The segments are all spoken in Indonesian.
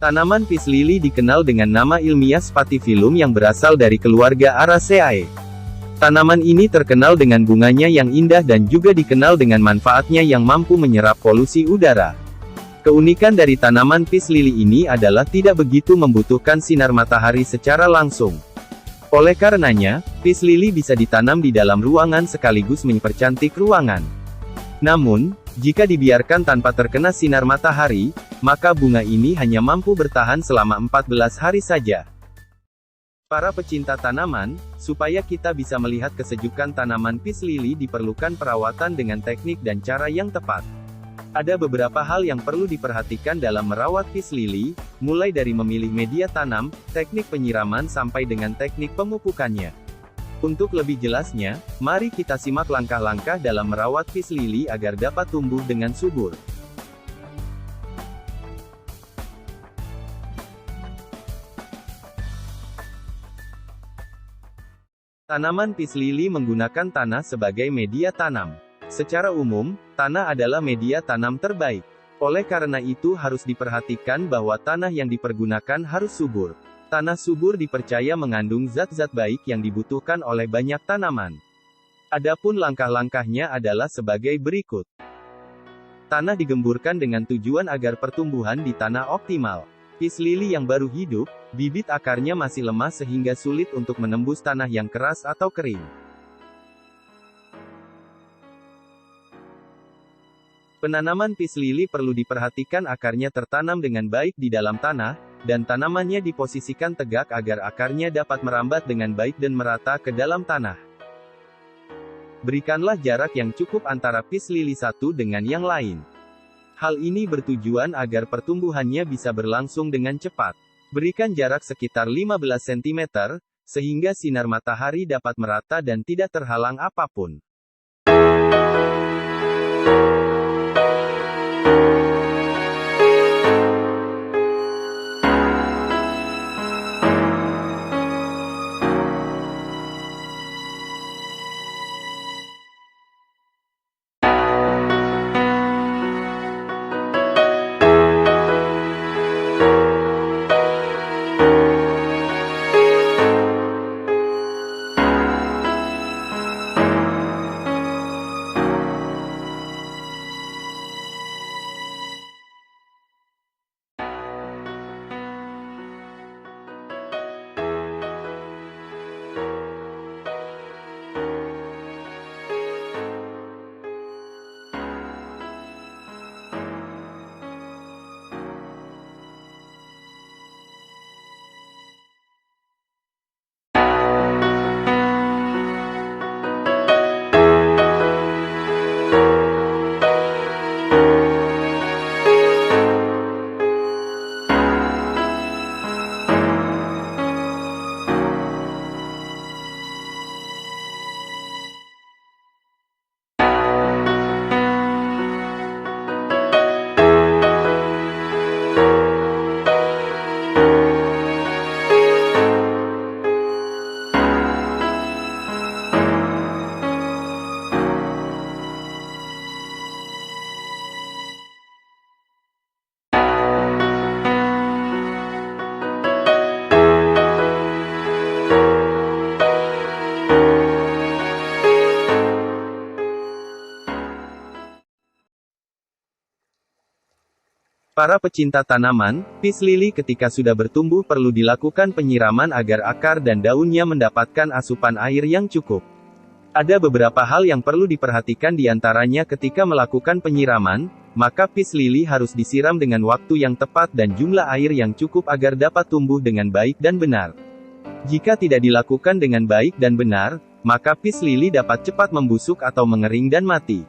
Tanaman Peace Lily dikenal dengan nama ilmiah Spathiphyllum yang berasal dari keluarga Araceae. Tanaman ini terkenal dengan bunganya yang indah dan juga dikenal dengan manfaatnya yang mampu menyerap polusi udara. Keunikan dari tanaman Peace Lily ini adalah tidak begitu membutuhkan sinar matahari secara langsung. Oleh karenanya, Peace Lily bisa ditanam di dalam ruangan sekaligus mempercantik ruangan. Namun, jika dibiarkan tanpa terkena sinar matahari, maka bunga ini hanya mampu bertahan selama 14 hari saja. Para pecinta tanaman, supaya kita bisa melihat kesejukan tanaman Peace Lily diperlukan perawatan dengan teknik dan cara yang tepat. Ada beberapa hal yang perlu diperhatikan dalam merawat Peace Lily, mulai dari memilih media tanam, teknik penyiraman sampai dengan teknik pemupukannya. Untuk lebih jelasnya, mari kita simak langkah-langkah dalam merawat Peace Lily agar dapat tumbuh dengan subur. Tanaman Peace Lily menggunakan tanah sebagai media tanam. Secara umum, tanah adalah media tanam terbaik. Oleh karena itu harus diperhatikan bahwa tanah yang dipergunakan harus subur. Tanah subur dipercaya mengandung zat-zat baik yang dibutuhkan oleh banyak tanaman. Adapun langkah-langkahnya adalah sebagai berikut. Tanah digemburkan dengan tujuan agar pertumbuhan di tanah optimal. Peace Lily yang baru hidup, bibit akarnya masih lemah sehingga sulit untuk menembus tanah yang keras atau kering. Penanaman Peace Lily perlu diperhatikan akarnya tertanam dengan baik di dalam tanah, dan tanamannya diposisikan tegak agar akarnya dapat merambat dengan baik dan merata ke dalam tanah. Berikanlah jarak yang cukup antara Peace Lily satu dengan yang lain. Hal ini bertujuan agar pertumbuhannya bisa berlangsung dengan cepat. Berikan jarak sekitar 15 cm, sehingga sinar matahari dapat merata dan tidak terhalang apapun. Para pecinta tanaman, Peace Lily ketika sudah bertumbuh perlu dilakukan penyiraman agar akar dan daunnya mendapatkan asupan air yang cukup. Ada beberapa hal yang perlu diperhatikan diantaranya ketika melakukan penyiraman, maka Peace Lily harus disiram dengan waktu yang tepat dan jumlah air yang cukup agar dapat tumbuh dengan baik dan benar. Jika tidak dilakukan dengan baik dan benar, maka Peace Lily dapat cepat membusuk atau mengering dan mati.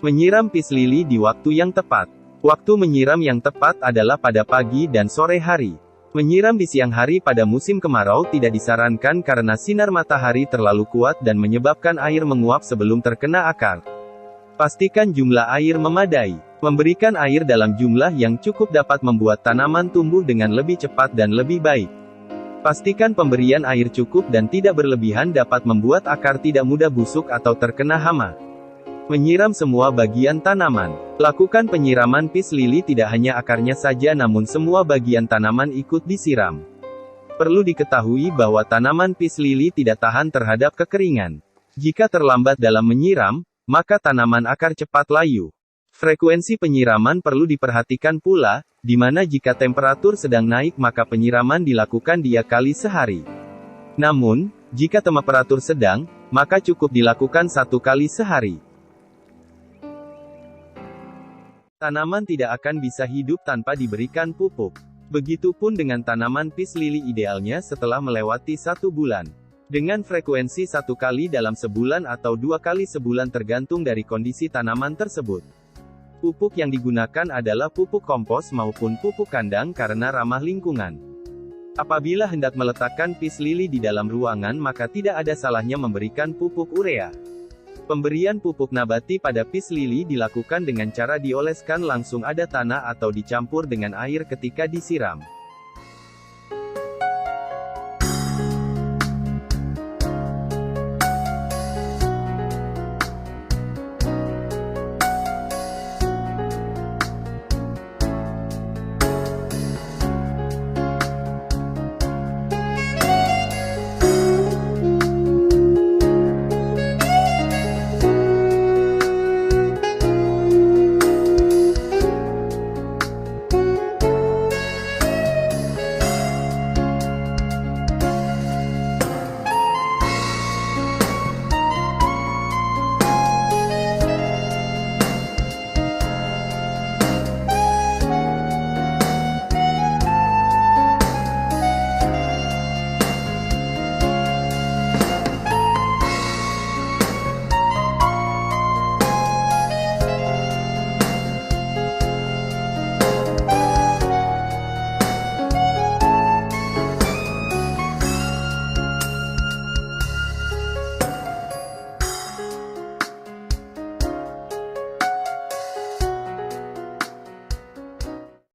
Menyiram Peace Lily di waktu yang tepat. Waktu menyiram yang tepat adalah pada pagi dan sore hari. Menyiram di siang hari pada musim kemarau tidak disarankan karena sinar matahari terlalu kuat dan menyebabkan air menguap sebelum terkena akar. Pastikan jumlah air memadai. Memberikan air dalam jumlah yang cukup dapat membuat tanaman tumbuh dengan lebih cepat dan lebih baik. Pastikan pemberian air cukup dan tidak berlebihan dapat membuat akar tidak mudah busuk atau terkena hama. Menyiram semua bagian tanaman. Lakukan penyiraman peace lily tidak hanya akarnya saja namun semua bagian tanaman ikut disiram. Perlu diketahui bahwa tanaman peace lily tidak tahan terhadap kekeringan. Jika terlambat dalam menyiram, maka tanaman akar cepat layu. Frekuensi penyiraman perlu diperhatikan pula, di mana jika temperatur sedang naik maka penyiraman dilakukan 2 kali sehari. Namun, jika temperatur sedang, maka cukup dilakukan 1 kali sehari. Tanaman tidak akan bisa hidup tanpa diberikan pupuk. Begitupun dengan tanaman peace lily idealnya setelah melewati 1 bulan. Dengan frekuensi 1 kali dalam sebulan atau 2 kali sebulan tergantung dari kondisi tanaman tersebut. Pupuk yang digunakan adalah pupuk kompos maupun pupuk kandang karena ramah lingkungan. Apabila hendak meletakkan peace lily di dalam ruangan maka tidak ada salahnya memberikan pupuk urea. Pemberian pupuk nabati pada peace lily dilakukan dengan cara dioleskan langsung ada tanah atau dicampur dengan air ketika disiram.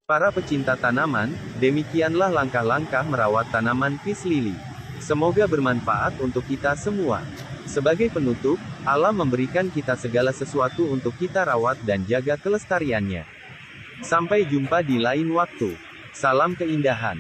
Para pecinta tanaman, demikianlah langkah-langkah merawat tanaman peace lily. Semoga bermanfaat untuk kita semua. Sebagai penutup, alam memberikan kita segala sesuatu untuk kita rawat dan jaga kelestariannya. Sampai jumpa di lain waktu. Salam keindahan.